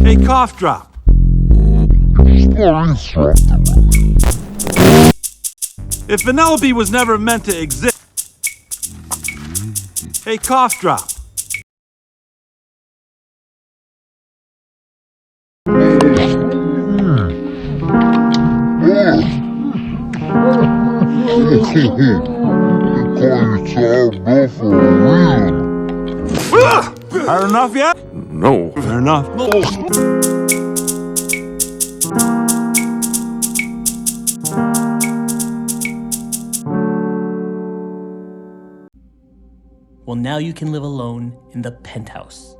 Hey, cough drop. If Vanellope was never meant to exist. Hey, cough drop. Had enough yet? No. Fair enough. Well, now you can live alone in the penthouse.